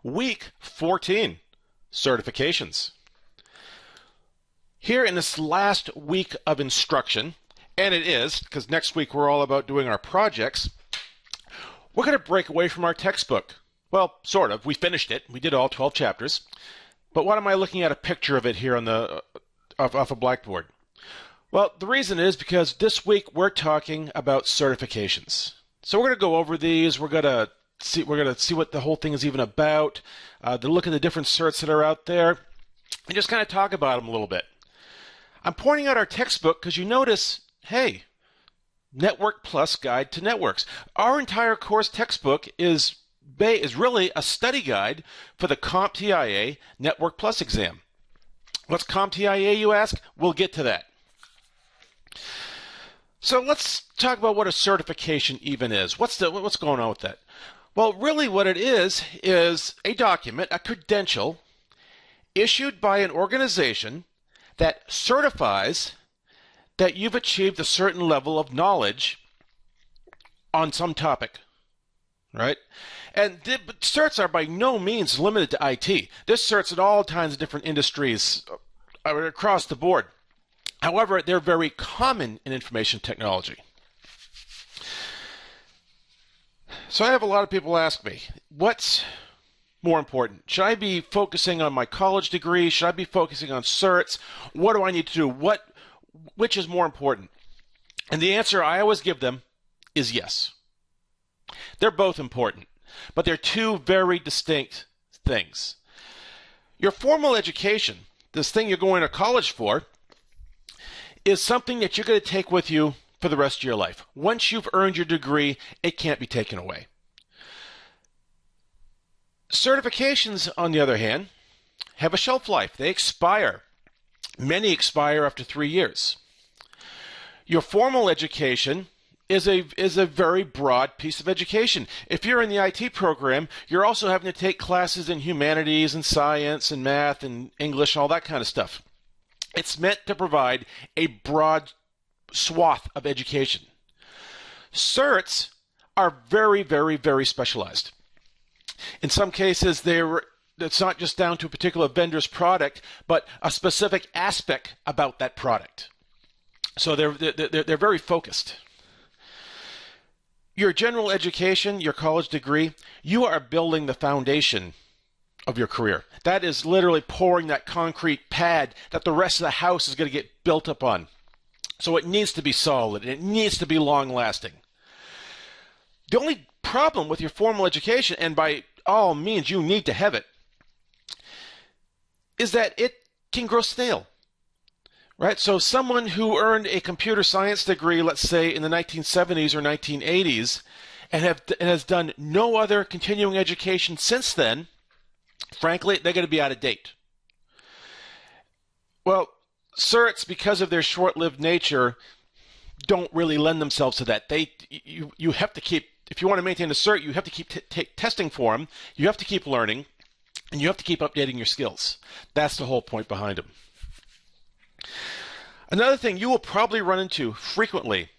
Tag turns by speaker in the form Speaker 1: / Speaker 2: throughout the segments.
Speaker 1: Week 14, certifications. Here in this last week of instruction, and it is, because next week we're all about doing our projects, we're going to break away from our textbook. Well, sort of. We finished it. We did all 12 chapters. But what am I looking at a picture of it here on the off a blackboard? Well, the reason is because this week we're talking about certifications. So we're going to go over these. We're going to see what the whole thing is even about, to look at the different certs that are out there, and just kind of talk about them a little bit. I'm pointing out our textbook because you notice, hey, Network Plus Guide to Networks. Our entire course textbook is really a study guide for the CompTIA Network Plus exam. What's CompTIA, you ask? We'll get to that. So let's talk about what a certification even is. What's going on with that? Well, really what it is a document, a credential, issued by an organization that certifies that you've achieved a certain level of knowledge on some topic, right? And certs are by no means limited to IT. There's certs in all kinds of different industries across the board. However, they're very common in information technology. So I have a lot of people ask me, what's more important? Should I be focusing on my college degree? Should I be focusing on certs? What do I need to do? Which is more important? And the answer I always give them is yes. They're both important, but they're two very distinct things. Your formal education, this thing you're going to college for, is something that you're going to take with you for the rest of your life. Once you've earned your degree, it can't be taken away. Certifications, on the other hand, have a shelf life. They expire. Many expire after 3 years. Your formal education is a very broad piece of education. If you're in the IT program, you're also having to take classes in humanities and science and math and English, all that kind of stuff. It's meant to provide a broad swath of education. Certs are very, very, very specialized. In some cases, it's not just down to a particular vendor's product, but a specific aspect about that product. So they're very focused. Your general education, your college degree, you are building the foundation of your career. That is literally pouring that concrete pad that the rest of the house is going to get built up on. So it needs to be solid. It needs to be long-lasting. The only problem with your formal education, and by all means you need to have it, is that it can grow stale. Right? So someone who earned a computer science degree, let's say in the 1970s or 1980s, and has done no other continuing education since then, frankly, they're going to be out of date. Well, certs, because of their short-lived nature, don't really lend themselves to that. You have to keep, if you want to maintain a cert, you have to keep testing for them, you have to keep learning, and you have to keep updating your skills. That's the whole point behind them. Another thing you will probably run into frequently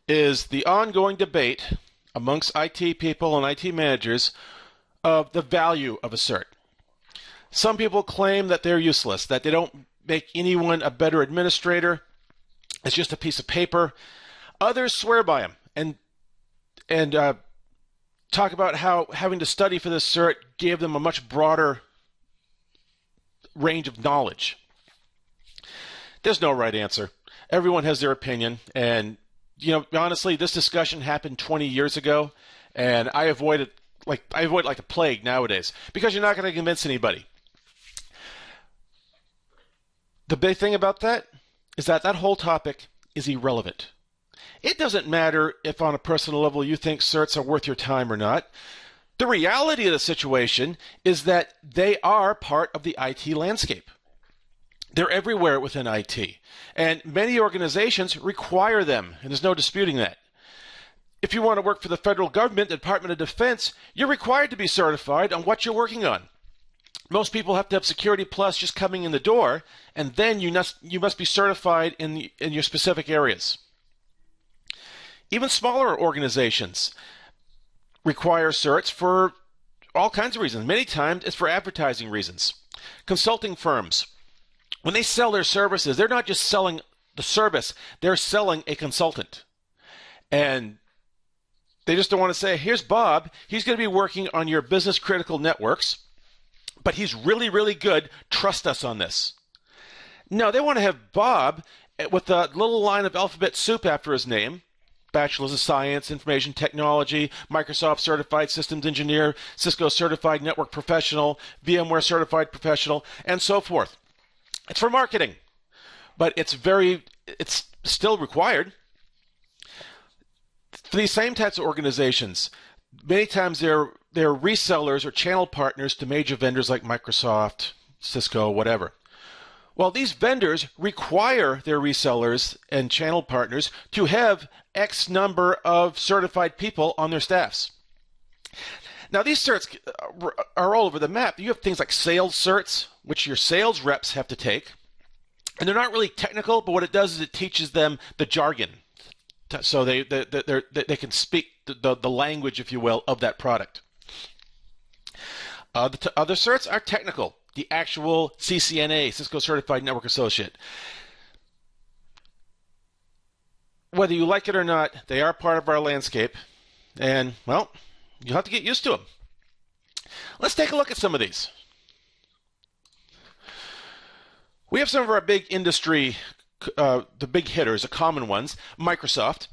Speaker 1: is the ongoing debate amongst IT people and IT managers of the value of a cert. Some people claim that they're useless, that they don't make anyone a better administrator. It's just a piece of paper. Others swear by them and talk about how having to study for this cert gave them a much broader range of knowledge. There's no right answer. Everyone has their opinion, and honestly, this discussion happened 20 years ago, and I avoid it like the plague nowadays because you're not going to convince anybody. The big thing about that is that whole topic is irrelevant. It doesn't matter if on a personal level you think certs are worth your time or not. The reality of the situation is that they are part of the IT landscape. They're everywhere within IT, and many organizations require them, and there's no disputing that. If you want to work for the federal government, the Department of Defense, you're required to be certified on what you're working on. Most people have to have Security Plus just coming in the door, and then you must be certified in your specific areas. Even smaller organizations require certs for all kinds of reasons. Many times it's for advertising reasons. Consulting firms, when they sell their services, they're not just selling the service, they're selling a consultant. And they just don't want to say, here's Bob, he's going to be working on your business critical networks, but he's really, really good. Trust us on this. No, they want to have Bob with a little line of alphabet soup after his name. Bachelor's of Science, Information Technology, Microsoft Certified Systems Engineer, Cisco Certified Network Professional, VMware Certified Professional, and so forth. It's for marketing, but it's still required. For these same types of organizations, many times they're resellers or channel partners to major vendors like Microsoft, Cisco, whatever. Well, these vendors require their resellers and channel partners to have X number of certified people on their staffs. Now, these certs are all over the map. You have things like sales certs, which your sales reps have to take. And they're not really technical, but what it does is it teaches them the jargon. So they can speak the language, if you will, of that product. The other certs are technical. The actual CCNA, Cisco Certified Network Associate. Whether you like it or not, they are part of our landscape. And, well, you'll have to get used to them. Let's take a look at some of these. We have some of our big industry, the big hitters, the common ones, Microsoft.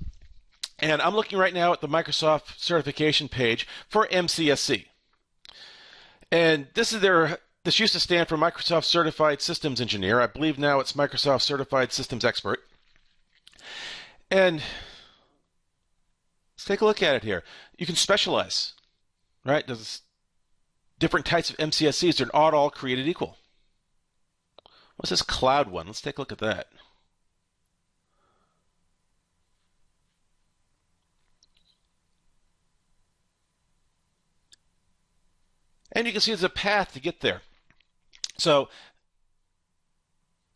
Speaker 1: And I'm looking right now at the Microsoft certification page for MCSC. And this used to stand for Microsoft Certified Systems Engineer. I believe now it's Microsoft Certified Systems Expert. And let's take a look at it here. You can specialize, right? There's different types of MCSCs. They're not all created equal. What's this cloud one? Let's take a look at that. And you can see there's a path to get there. So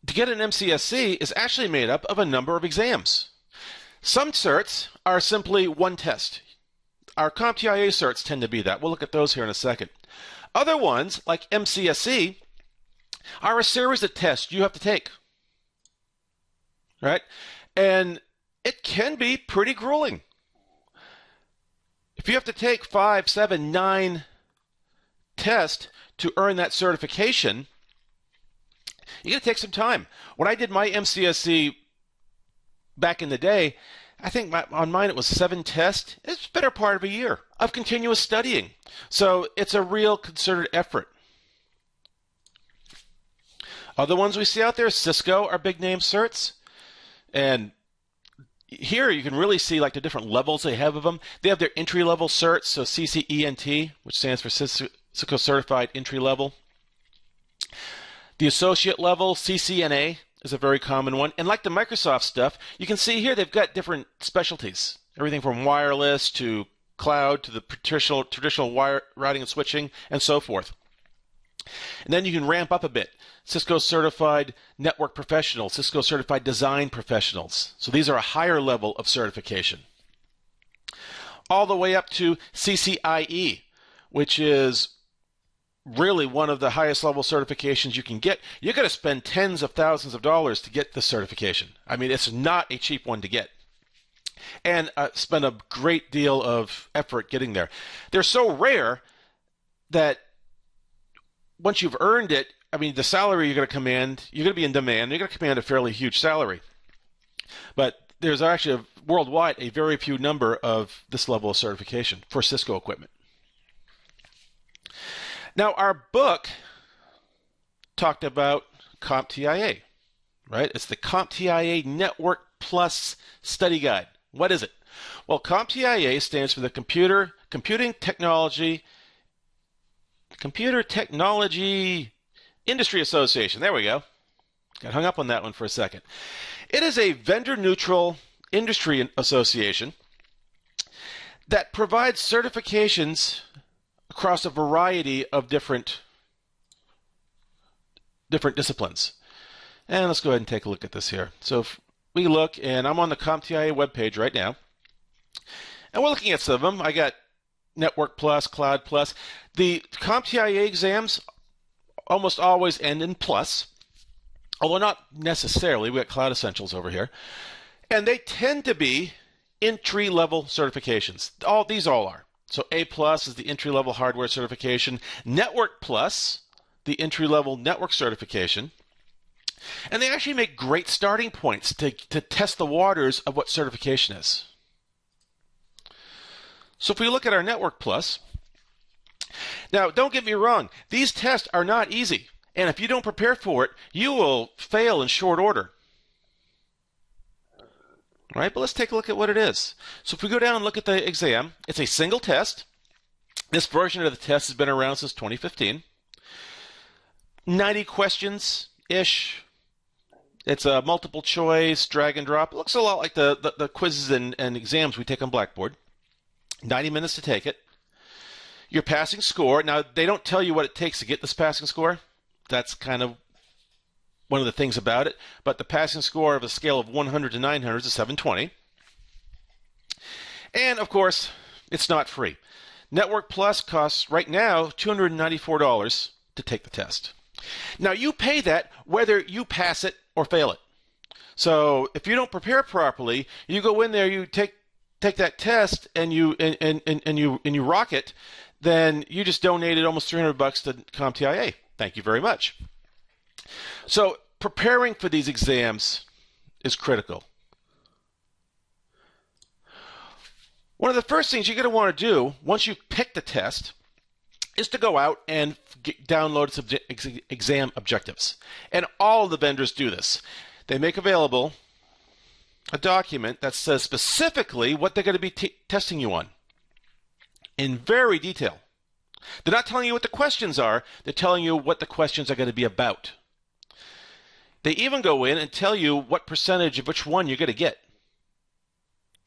Speaker 1: to get an MCSC is actually made up of a number of exams. Some certs are simply one test. Our CompTIA certs tend to be that. We'll look at those here in a second. Other ones, like MCSC, are a series of tests you have to take. Right? And it can be pretty grueling. If you have to take 5, 7, 9 tests to earn that certification, you're going to take some time. When I did my MCSC back in the day, I think on mine it was 7 tests. It's a better part of a year of continuous studying. So it's a real concerted effort. Other ones we see out there, Cisco are big name certs. And here you can really see like the different levels they have of them. They have their entry level certs, so CCENT, which stands for Cisco Certified Entry Level. The associate level, CCNA, is a very common one. And like the Microsoft stuff, you can see here they've got different specialties. Everything from wireless to cloud to the traditional wire routing and switching and so forth. And then you can ramp up a bit. Cisco Certified Network Professionals, Cisco Certified Design Professionals. So these are a higher level of certification. All the way up to CCIE, which is really one of the highest level certifications you can get. You're going to spend tens of thousands of dollars to get this certification. I mean, it's not a cheap one to get. And spend a great deal of effort getting there. They're so rare that once you've earned it, I mean, the salary you're going to command, you're going to be in demand. You're going to command a fairly huge salary. But there's actually worldwide a very few number of this level of certification for Cisco equipment. Now, our book talked about CompTIA, right? It's the CompTIA Network Plus Study Guide. What is it? Well, CompTIA stands for the Computing Technology Industry Association. There we go. Got hung up on that one for a second. It is a vendor-neutral industry association that provides certifications across a variety of different disciplines. And let's go ahead and take a look at this here. So if we look, and I'm on the CompTIA webpage right now, and we're looking at some of them. I got Network Plus, Cloud Plus. The CompTIA exams almost always end in plus, although not necessarily. We got Cloud Essentials over here. And they tend to be entry-level certifications. These all are. So A Plus is the entry-level hardware certification. Network Plus, the entry-level network certification. And they actually make great starting points to test the waters of what certification is. So if we look at our Network Plus, now don't get me wrong, these tests are not easy. And if you don't prepare for it, you will fail in short order. Right? But let's take a look at what it is. So if we go down and look at the exam, it's a single test. This version of the test has been around since 2015. 90 questions-ish. It's a multiple choice, drag and drop. It looks a lot like the quizzes and exams we take on Blackboard. 90 minutes to take it. Your passing score. Now, they don't tell you what it takes to get this passing score. That's kind of one of the things about it. But the passing score of a scale of 100 to 900 is a 720. And, of course, it's not free. Network Plus costs, right now, $294 to take the test. Now, you pay that whether you pass it or fail it. So if you don't prepare properly, you go in there, you take that test, and you rock it, then you just donated almost $300 to CompTIA. Thank you very much. So preparing for these exams is critical. One of the first things you're going to want to do once you've picked the test is to go out and download some exam objectives. And all of the vendors do this. They make available a document that says specifically what they're going to be testing you on in very detail. They're not telling you what the questions are. They're telling you what the questions are going to be about. They even go in and tell you what percentage of which one you're going to get.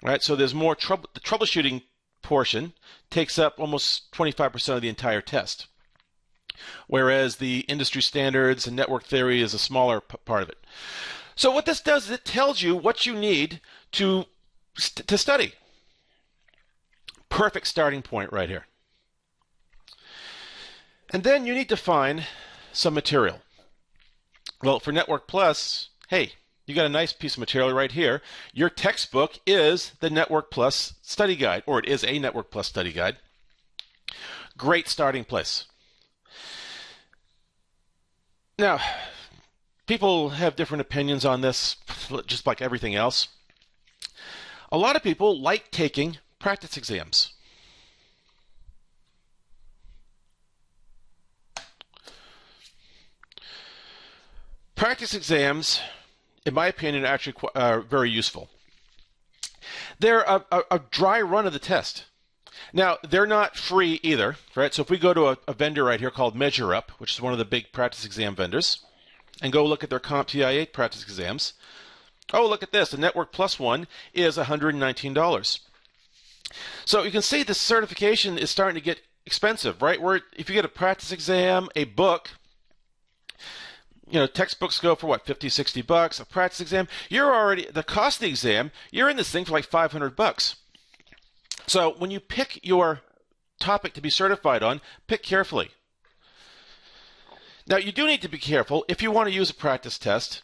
Speaker 1: Right? So there's more trouble. The troubleshooting portion takes up almost 25% of the entire test, whereas the industry standards and network theory is a smaller part of it. So what this does is it tells you what you need to study. Perfect starting point right here. And then you need to find some material. Well, for Network Plus, hey, you got a nice piece of material right here. Your textbook is the Network Plus study guide, or it is a Network Plus study guide. Great starting place. Now, people have different opinions on this, just like everything else. A lot of people like taking practice exams. Practice exams, in my opinion, are actually very useful. They're a dry run of the test. Now, they're not free either, right? So if we go to a vendor right here called MeasureUp, which is one of the big practice exam vendors, and go look at their CompTIA practice exams, oh, look at this. The Network Plus one is $119. So you can see the certification is starting to get expensive, right? Where if you get a practice exam, a book, textbooks go for what, $50, $60. A practice exam, you're already, the cost of the exam, you're in this thing for like $500. So when you pick your topic to be certified on, pick carefully. Now, you do need to be careful if you want to use a practice test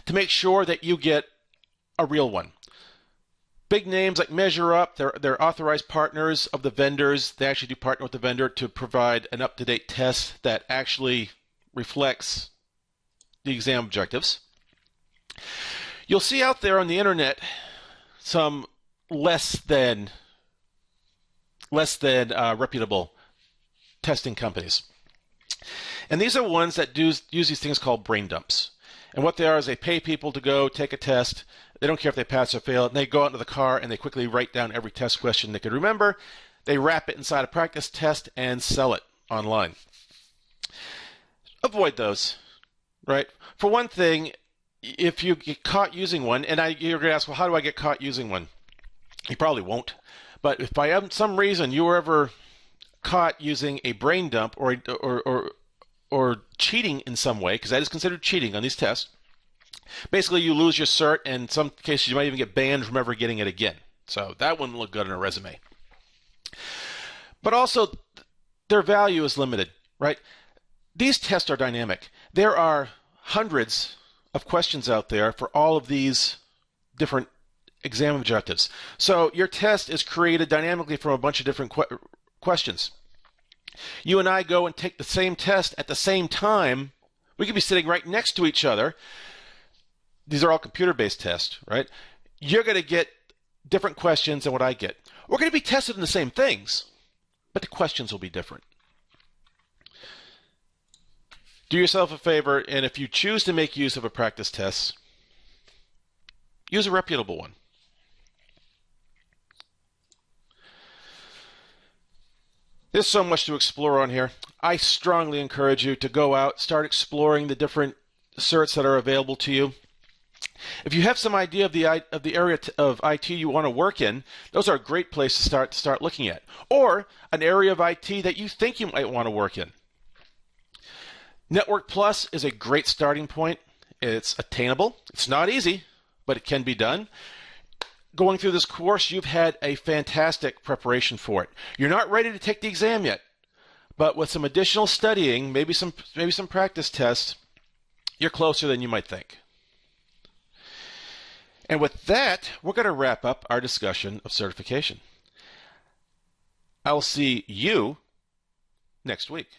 Speaker 1: to make sure that you get a real one. Big names like MeasureUp, they're authorized partners of the vendors. They actually do partner with the vendor to provide an up-to-date test that actually reflects the exam objectives. You'll see out there on the internet some less than reputable testing companies. And these are ones that use these things called brain dumps. And what they are is they pay people to go take a test. They don't care if they pass or fail. And they go out into the car and they quickly write down every test question they could remember. They wrap it inside a practice test and sell it online. Avoid those, right? For one thing, if you get caught using one, and you're going to ask, well, how do I get caught using one? You probably won't. But if by some reason you were ever caught using a brain dump or cheating in some way, because that is considered cheating on these tests, basically you lose your cert, and in some cases you might even get banned from ever getting it again. So that wouldn't look good on a resume. but also their value is limited, right? These tests are dynamic. There are hundreds of questions out there for all of these different exam objectives. So your test is created dynamically from a bunch of different questions. You and I go and take the same test at the same time. We could be sitting right next to each other. These are all computer-based tests, right? You're going to get different questions than what I get. We're going to be tested in the same things, but the questions will be different. Do yourself a favor, and if you choose to make use of a practice test, use a reputable one. There's so much to explore on here. I strongly encourage you to go out, start exploring the different certs that are available to you. If you have some idea of the area of IT you want to work in, those are a great place to start looking at. Or an area of IT that you think you might want to work in. Network Plus is a great starting point. It's attainable. It's not easy, but it can be done. Going through this course, you've had a fantastic preparation for it. You're not ready to take the exam yet, but with some additional studying, maybe some practice tests, you're closer than you might think. And with that, we're going to wrap up our discussion of certification. I'll see you next week.